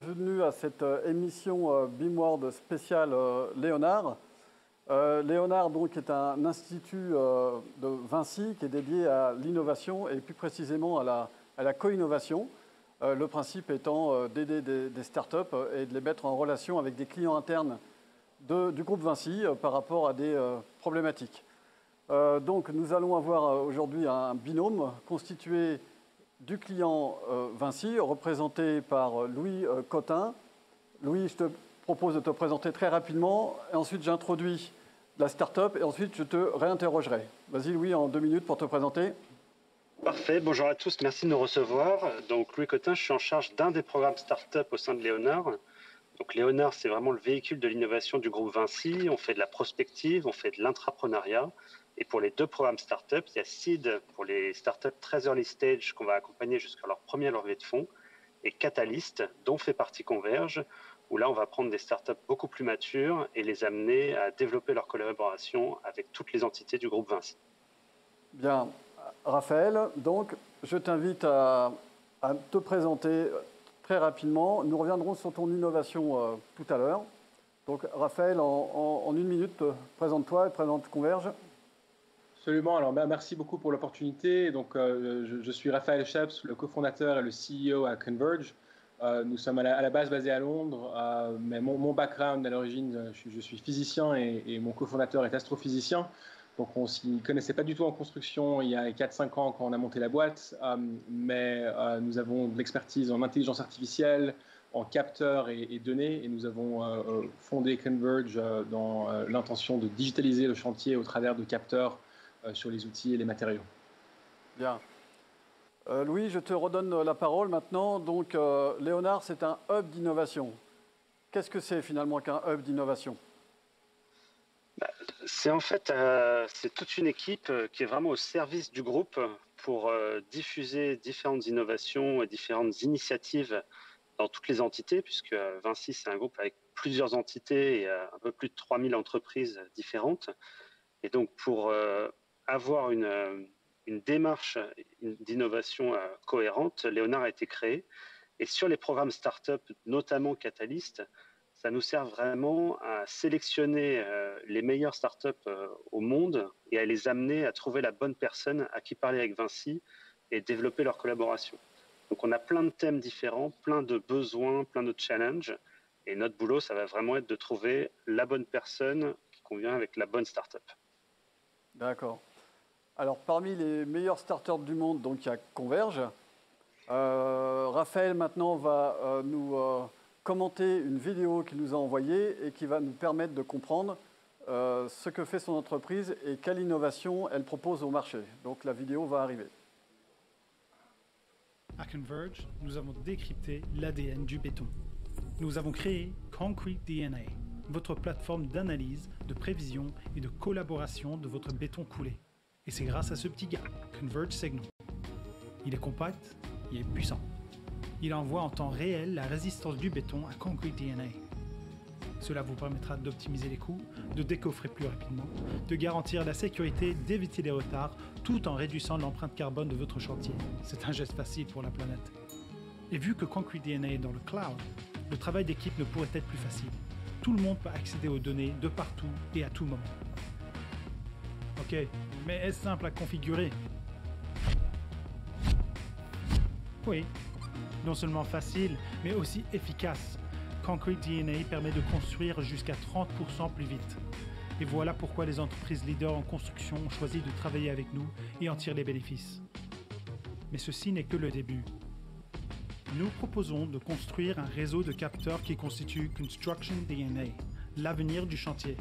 Bienvenue à cette émission BIM-World spéciale Léonard. Léonard donc, est un institut de Vinci qui est dédié à l'innovation et plus précisément à la co-innovation. Le principe étant d'aider des startups et de les mettre en relation avec des clients internes du groupe Vinci par rapport à des problématiques. Donc nous allons avoir aujourd'hui un binôme constitué du client Vinci, représenté par Louis Cotin. Louis, je te propose de te présenter très rapidement. Et ensuite, j'introduis la start-up et ensuite, je te réinterrogerai. Vas-y, Louis, en 2 minutes pour te présenter. Parfait. Bonjour à tous. Merci de nous recevoir. Donc, Louis Cotin, je suis en charge d'un des programmes start-up au sein de Léonard. Donc, Léonard, c'est vraiment le véhicule de l'innovation du groupe Vinci. On fait de la prospective, on fait de l'intrapreneuriat. Et pour les 2 programmes start-up, il y a Seed pour les start-up très early stage qu'on va accompagner jusqu'à leur première levée de fonds, et Catalyst, dont fait partie Converge, où là, on va prendre des start-up beaucoup plus matures et les amener à développer leur collaboration avec toutes les entités du groupe Vinci. Bien, Raphaël, donc je t'invite à te présenter très rapidement. Nous reviendrons sur ton innovation tout à l'heure. Donc Raphaël, en 1 minute, présente-toi et présente Converge. Absolument. Alors, merci beaucoup pour l'opportunité. Donc, je suis Raphaël Scheps, le cofondateur et le CEO à Converge. Nous sommes à la base basés à Londres, mais mon background à l'origine, je suis physicien et mon cofondateur est astrophysicien. Donc, on ne s'y connaissait pas du tout en construction il y a 4-5 ans quand on a monté la boîte, mais nous avons de l'expertise en intelligence artificielle, en capteurs et données, et nous avons fondé Converge dans l'intention de digitaliser le chantier au travers de capteurs sur les outils et les matériaux. Bien. Louis, je te redonne la parole maintenant. Donc, Léonard, c'est un hub d'innovation. Qu'est-ce que c'est finalement qu'un hub d'innovation ? C'est en fait c'est toute une équipe qui est vraiment au service du groupe pour diffuser différentes innovations et différentes initiatives dans toutes les entités, puisque Vinci, c'est un groupe avec plusieurs entités et un peu plus de 3000 entreprises différentes. Et donc, pour avoir une démarche d'innovation cohérente, Léonard a été créé. Et sur les programmes start-up, notamment Catalyst, ça nous sert vraiment à sélectionner les meilleures startups au monde et à les amener à trouver la bonne personne à qui parler avec Vinci et développer leur collaboration. Donc, on a plein de thèmes différents, plein de besoins, plein de challenges. Et notre boulot, ça va vraiment être de trouver la bonne personne qui convient avec la bonne startup. D'accord. Alors, parmi les meilleurs startups du monde, donc il y a Converge. Raphaël, maintenant, va nous commenter une vidéo qu'il nous a envoyée et qui va nous permettre de comprendre ce que fait son entreprise et quelle innovation elle propose au marché. Donc, la vidéo va arriver. À Converge, nous avons décrypté l'ADN du béton. Nous avons créé Concrete DNA, votre plateforme d'analyse, de prévision et de collaboration de votre béton coulé. Et c'est grâce à ce petit gars, Converge Signal. Il est compact, il est puissant. Il envoie en temps réel la résistance du béton à Concrete DNA. Cela vous permettra d'optimiser les coûts, de décoffrer plus rapidement, de garantir la sécurité, d'éviter les retards, tout en réduisant l'empreinte carbone de votre chantier. C'est un geste facile pour la planète. Et vu que Concrete DNA est dans le cloud, le travail d'équipe ne pourrait être plus facile. Tout le monde peut accéder aux données de partout et à tout moment. Ok, mais est-ce simple à configurer? Oui, non seulement facile, mais aussi efficace. Concrete DNA permet de construire jusqu'à 30% plus vite. Et voilà pourquoi les entreprises leaders en construction ont choisi de travailler avec nous et en tirent les bénéfices. Mais ceci n'est que le début. Nous proposons de construire un réseau de capteurs qui constitue Construction DNA, l'avenir du chantier.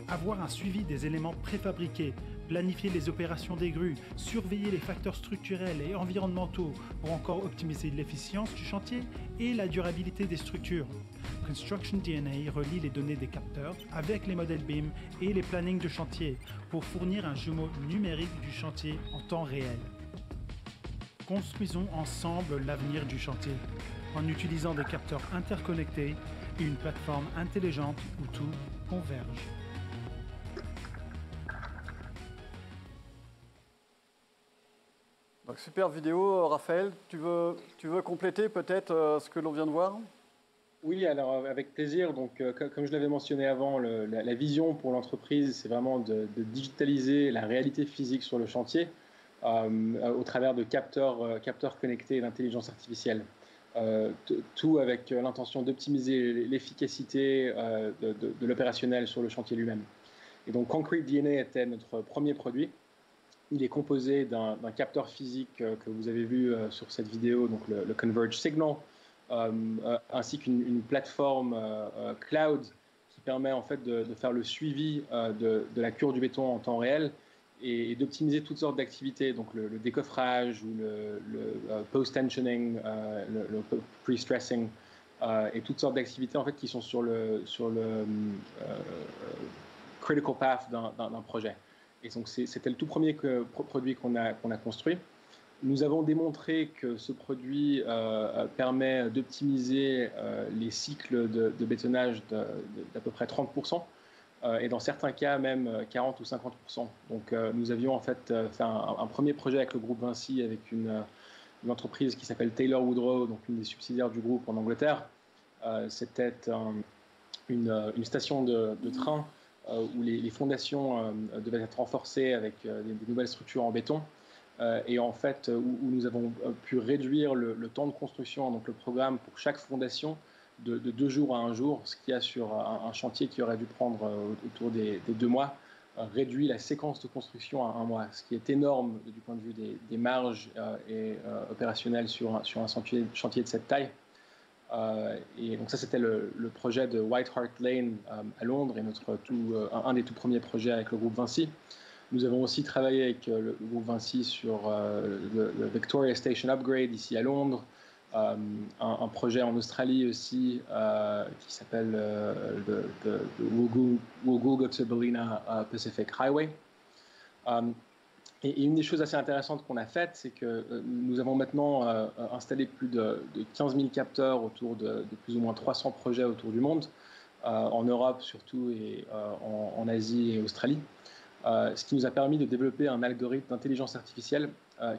Avoir un suivi des éléments préfabriqués, planifier les opérations des grues, surveiller les facteurs structurels et environnementaux pour encore optimiser l'efficience du chantier et la durabilité des structures. Construction DNA relie les données des capteurs avec les modèles BIM et les plannings de chantier pour fournir un jumeau numérique du chantier en temps réel. Construisons ensemble l'avenir du chantier en utilisant des capteurs interconnectés et une plateforme intelligente où tout converge. Donc, super vidéo, Raphaël. Tu veux compléter peut-être ce que l'on vient de voir ? Oui, alors avec plaisir. Donc, comme je l'avais mentionné avant, la vision pour l'entreprise, c'est vraiment de digitaliser la réalité physique sur le chantier au travers de capteurs connectés et d'intelligence artificielle. Tout avec l'intention d'optimiser l'efficacité de l'opérationnel sur le chantier lui-même. Et donc, Concrete DNA était notre premier produit. Il est composé d'un capteur physique que vous avez vu sur cette vidéo, donc le Converge Signal, ainsi qu'une plateforme cloud qui permet en fait de faire le suivi de la cure du béton en temps réel et d'optimiser toutes sortes d'activités, donc le décoffrage ou le post-tensioning, le pre-stressing et toutes sortes d'activités en fait qui sont sur le critical path d'un projet. Et donc c'était le tout premier produit qu'on a construit. Nous avons démontré que ce produit permet d'optimiser les cycles de bétonnage d'à peu près 30%, et dans certains cas même 40 ou 50%. Donc nous avions en fait fait un premier projet avec le groupe Vinci, avec une entreprise qui s'appelle Taylor Woodrow, donc une des subsidiaires du groupe en Angleterre. C'était une station de train où les fondations devaient être renforcées avec des nouvelles structures en béton. Et en fait, où nous avons pu réduire le temps de construction, donc le programme pour chaque fondation, de 2 jours à 1 jour, ce qui a sur un chantier qui aurait dû prendre autour des 2 mois, réduit la séquence de construction à 1 mois, ce qui est énorme du point de vue des marges opérationnelles sur un chantier de cette taille. Et donc ça, c'était le projet de White Hart Lane à Londres, et un des tout premiers projets avec le groupe Vinci. Nous avons aussi travaillé avec le groupe Vinci sur le Victoria Station Upgrade ici à Londres, un projet en Australie aussi qui s'appelle le Wogu-Gotsa-Ballina Pacific Highway. Et une des choses assez intéressantes qu'on a faites, c'est que nous avons maintenant installé plus de 15 000 capteurs autour de plus ou moins 300 projets autour du monde, en Europe surtout, et en Asie et Australie. Ce qui nous a permis de développer un algorithme d'intelligence artificielle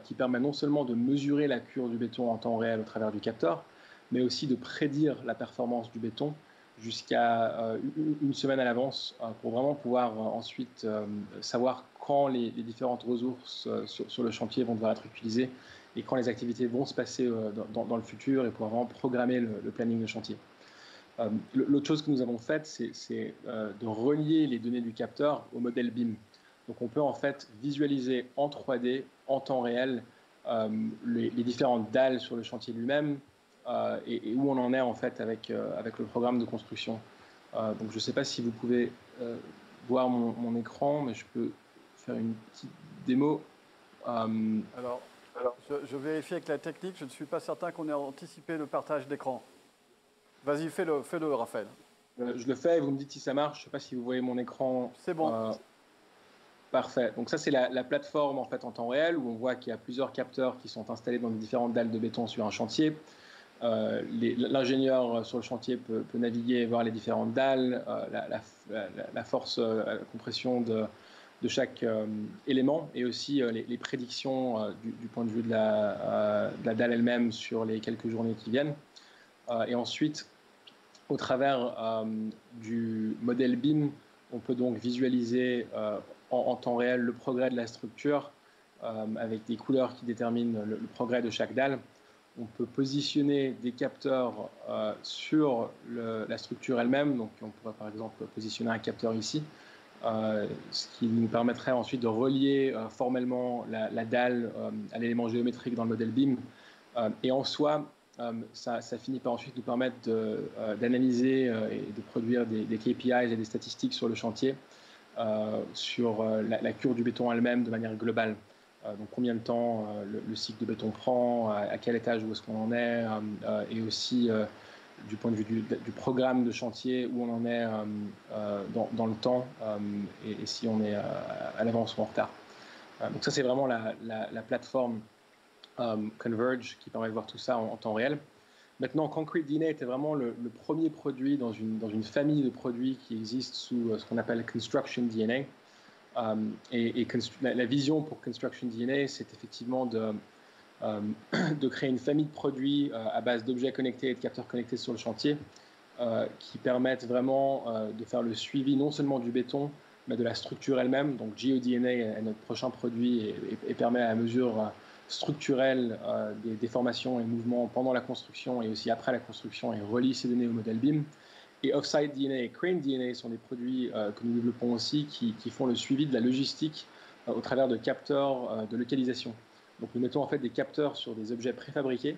qui permet non seulement de mesurer la cure du béton en temps réel au travers du capteur, mais aussi de prédire la performance du béton jusqu'à une semaine à l'avance pour vraiment pouvoir ensuite savoir quand les différentes ressources sur le chantier vont devoir être utilisées et quand les activités vont se passer dans le futur, et pouvoir vraiment programmer le planning de chantier. L'autre chose que nous avons faite, c'est de relier les données du capteur au modèle BIM. Donc on peut en fait visualiser en 3D, en temps réel, les différentes dalles sur le chantier lui-même et où on en est en fait avec le programme de construction. Donc je ne sais pas si vous pouvez voir mon écran, mais je peux faire une petite démo. Alors, je vérifie avec la technique, je ne suis pas certain qu'on ait anticipé le partage d'écran. Vas-y, fais-le, Raphaël. Je le fais et vous me dites si ça marche. Je ne sais pas si vous voyez mon écran. C'est bon. Parfait. Donc ça, c'est la plateforme en fait en temps réel, où on voit qu'il y a plusieurs capteurs qui sont installés dans les différentes dalles de béton sur un chantier. L'ingénieur sur le chantier peut naviguer et voir les différentes dalles, la force, la compression de chaque élément, et aussi les prédictions du point de vue de la dalle elle-même sur les quelques journées qui viennent. Et ensuite, au travers du modèle BIM, on peut donc visualiser en temps réel le progrès de la structure avec des couleurs qui déterminent le progrès de chaque dalle. On peut positionner des capteurs sur la structure elle-même. Donc on pourrait par exemple positionner un capteur ici, ce qui nous permettrait ensuite de relier formellement la dalle à l'élément géométrique dans le modèle BIM. Et en soi, ça finit par ensuite nous permettre d'analyser et de produire des KPIs et des statistiques sur le chantier, sur la cure du béton elle-même de manière globale. Donc combien de temps le cycle de béton prend, à quel étage où est-ce qu'on en est, et aussi du point de vue du programme de chantier, où on en est dans le temps, et si on est à l'avance ou en retard. Donc ça, c'est vraiment la plateforme Converge qui permet de voir tout ça en temps réel. Maintenant, Concrete DNA était vraiment le premier produit dans une famille de produits qui existent sous ce qu'on appelle Construction DNA. La vision pour Construction DNA, c'est effectivement de créer une famille de produits à base d'objets connectés et de capteurs connectés sur le chantier, qui permettent vraiment de faire le suivi non seulement du béton, mais de la structure elle-même. Donc GeoDNA est notre prochain produit et permet à la mesure structurelle des déformations et mouvements pendant la construction et aussi après la construction et relie ces données au modèle BIM. Et Offsite DNA et Crane DNA sont des produits que nous développons aussi qui font le suivi de la logistique au travers de capteurs de localisation. Donc nous mettons en fait des capteurs sur des objets préfabriqués,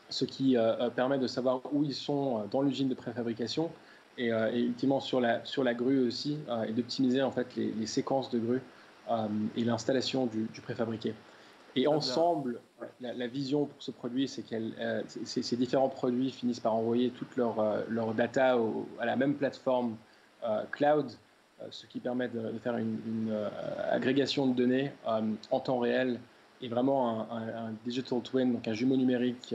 ce qui permet de savoir où ils sont dans l'usine de préfabrication et ultimement sur la grue aussi, et d'optimiser en fait les séquences de grue et l'installation du préfabriqué. Et ensemble, la vision pour ce produit, c'est que ces différents produits finissent par envoyer toute leur data à la même plateforme cloud, ce qui permet de faire une agrégation de données en temps réel et vraiment un digital twin, donc un jumeau numérique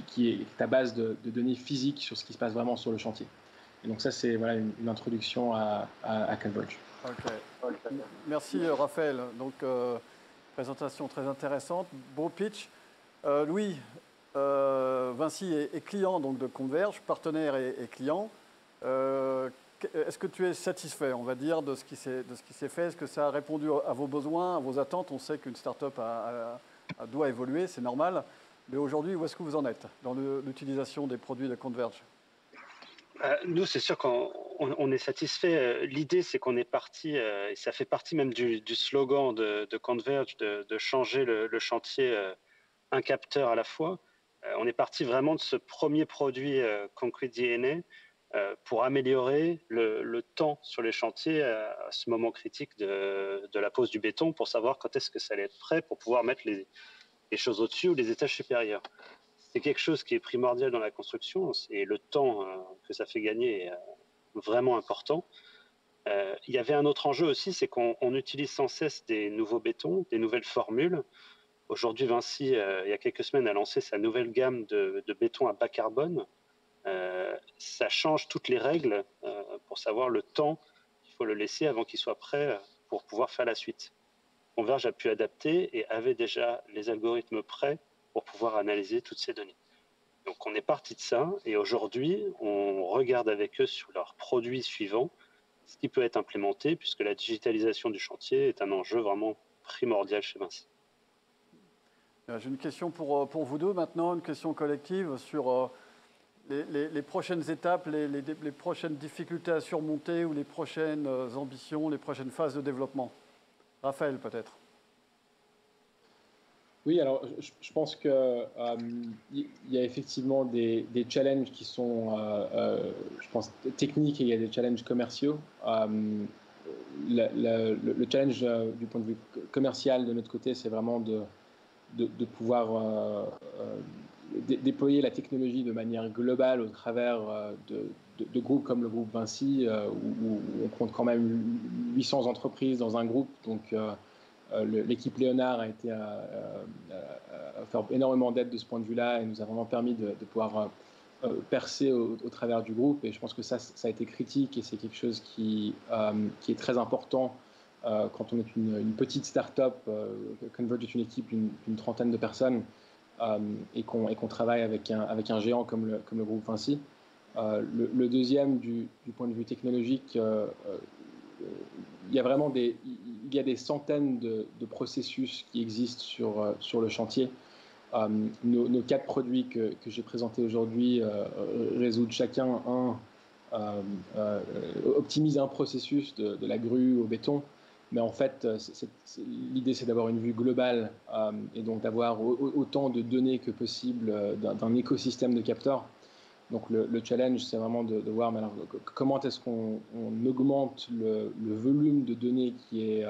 qui est à base de données physiques sur ce qui se passe vraiment sur le chantier. Et donc ça, c'est voilà, une introduction à Converge. Okay. Merci Raphaël. Donc, présentation très intéressante, beau pitch. Louis, Vinci est client donc, de Converge, partenaire et client. Est-ce que tu es satisfait, on va dire, de ce qui s'est fait? Est-ce que ça a répondu à vos besoins, à vos attentes? On sait qu'une start-up doit évoluer, c'est normal. Mais aujourd'hui, où est-ce que vous en êtes dans l'utilisation des produits de Converge? Nous, c'est sûr qu'on est satisfait. L'idée, c'est qu'on est parti, et ça fait partie même du slogan de Converge, de changer le chantier un capteur à la fois. On est parti vraiment de ce premier produit Concrete DNA pour améliorer le temps sur les chantiers à ce moment critique de la pose du béton, pour savoir quand est-ce que ça allait être prêt pour pouvoir mettre les choses au-dessus ou les étages supérieurs. C'est quelque chose qui est primordial dans la construction, et le temps que ça fait gagner est vraiment important. Il y avait un autre enjeu aussi, c'est qu'on utilise sans cesse des nouveaux bétons, des nouvelles formules. Aujourd'hui, Vinci, il y a quelques semaines, a lancé sa nouvelle gamme de béton à bas carbone. Ça change toutes les règles pour savoir le temps qu'il faut le laisser avant qu'il soit prêt pour pouvoir faire la suite. Converge a pu adapter et avait déjà les algorithmes prêts pour pouvoir analyser toutes ces données. Donc on est parti de ça, et aujourd'hui on regarde avec eux sur leurs produits suivants ce qui peut être implémenté, puisque la digitalisation du chantier est un enjeu vraiment primordial chez Vinci. J'ai une question pour vous deux maintenant, une question collective sur les prochaines étapes, les prochaines difficultés à surmonter ou les prochaines ambitions, les prochaines phases de développement. Raphaël, peut-être. Oui, alors je pense qu'il y a effectivement des challenges qui sont, je pense, techniques, et il y a des challenges commerciaux. Le challenge du point de vue commercial de notre côté, c'est vraiment de pouvoir déployer la technologie de manière globale au travers de groupes comme le groupe Vinci, où on compte quand même 800 entreprises dans un groupe. Donc, l'équipe Léonard a été à faire énormément d'aide de ce point de vue-là, et nous a vraiment permis de pouvoir percer au travers du groupe. Et je pense que ça a été critique, et c'est quelque chose qui est très important quand on est une petite start-up. Converge est une équipe d'une trentaine de personnes, et qu'on travaille avec un géant comme le groupe Vinci. Le deuxième, du point de vue technologique, il y a vraiment des centaines de processus qui existent sur le chantier. Nos 4 produits que j'ai présentés aujourd'hui résoudent chacun optimise un processus de la grue au béton. Mais en fait, l'idée, c'est d'avoir une vue globale et donc d'avoir autant de données que possible d'un écosystème de capteurs. Donc le challenge, c'est vraiment de voir mais alors, comment est-ce qu'on augmente le volume de données qui est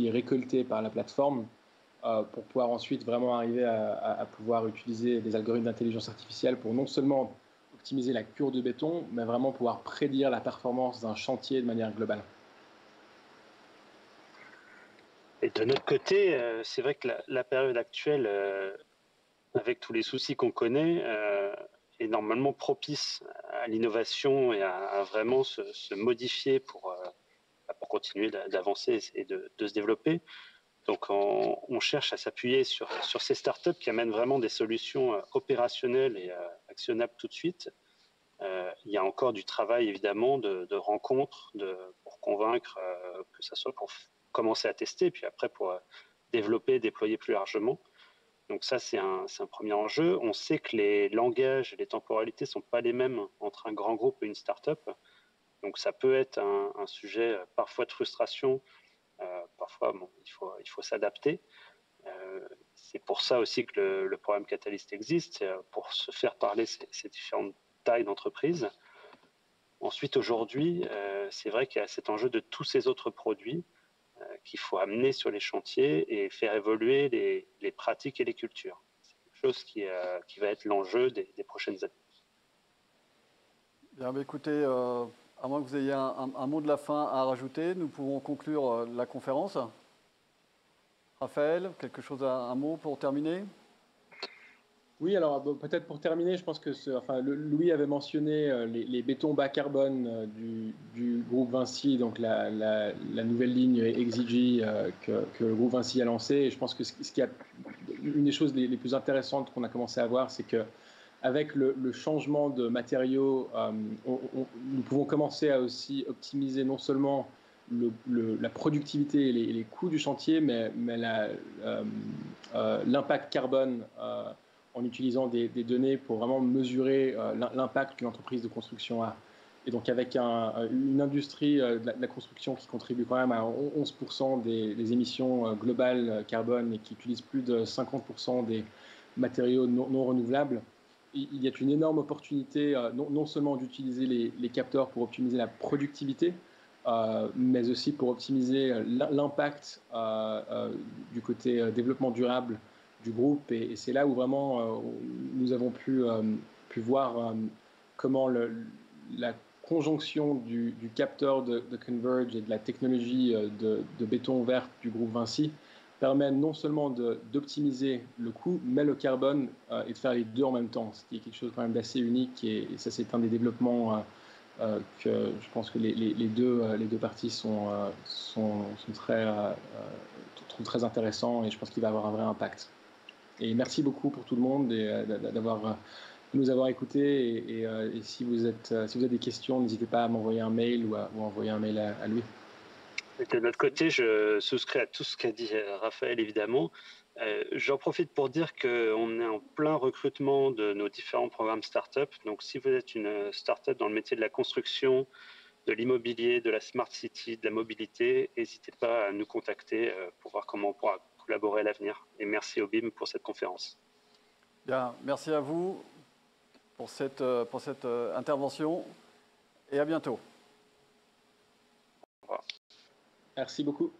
récolté par la plateforme pour pouvoir ensuite vraiment arriver à pouvoir utiliser des algorithmes d'intelligence artificielle pour non seulement optimiser la cure de béton, mais vraiment pouvoir prédire la performance d'un chantier de manière globale. Et de notre côté, c'est vrai que la période actuelle, avec tous les soucis qu'on connaît, est normalement propice à l'innovation et à vraiment se modifier pour continuer d'avancer et de se développer. Donc on cherche à s'appuyer sur ces startups qui amènent vraiment des solutions opérationnelles et actionnable tout de suite. Il y a encore du travail, évidemment, de rencontres pour convaincre, que ce soit pour commencer à tester, puis après pour développer, déployer plus largement. Donc ça, c'est un premier enjeu. On sait que les langages et les temporalités ne sont pas les mêmes entre un grand groupe et une start-up. Donc ça peut être un sujet parfois de frustration. Parfois, bon, il faut s'adapter. C'est pour ça aussi que le programme Catalyst existe, pour se faire parler ces différentes tailles d'entreprise. Ensuite, aujourd'hui, c'est vrai qu'il y a cet enjeu de tous ces autres produits qu'il faut amener sur les chantiers et faire évoluer les pratiques et les cultures. C'est quelque chose qui va être l'enjeu des prochaines années. Bien, écoutez, à moins que vous ayez un mot de la fin à rajouter, nous pouvons conclure la conférence. Raphaël, un mot pour terminer? Oui, alors peut-être pour terminer, je pense que Louis avait mentionné les bétons bas carbone du groupe Vinci, donc la nouvelle ligne Exigi que le groupe Vinci a lancée. Et je pense que une des choses les plus intéressantes qu'on a commencé à voir, c'est que avec le changement de matériaux, nous pouvons commencer à aussi optimiser non seulement la productivité et les coûts du chantier, mais l'impact carbone en utilisant des données pour vraiment mesurer l'impact qu'une entreprise de construction a. Et donc avec une industrie de la construction qui contribue quand même à 11% des émissions globales carbone et qui utilise plus de 50% des matériaux non renouvelables, il y a une énorme opportunité non seulement d'utiliser les capteurs pour optimiser la productivité, mais aussi pour optimiser l'impact du côté développement durable du groupe. Et c'est là où vraiment nous avons pu voir comment la conjonction du capteur de Converge et de la technologie de béton vert du groupe Vinci permet non seulement d'optimiser le coût, mais le carbone, et de faire les deux en même temps, ce qui est quelque chose quand même d'assez unique. Et ça, c'est un des développements que je pense que les deux parties sont très intéressants, et je pense qu'il va avoir un vrai impact. Et merci beaucoup pour tout le monde de nous avoir écoutés. Et si vous avez des questions, n'hésitez pas à m'envoyer un mail ou à envoyer un mail à lui. De notre côté, je souscris à tout ce qu'a dit Raphaël, évidemment. J'en profite pour dire qu'on est en plein recrutement de nos différents programmes start-up. Donc, si vous êtes une start-up dans le métier de la construction, de l'immobilier, de la smart city, de la mobilité, n'hésitez pas à nous contacter pour voir comment on pourra collaborer à l'avenir. Et merci au BIM pour cette conférence. Bien, merci à vous pour cette intervention et à bientôt. Au revoir. Merci beaucoup.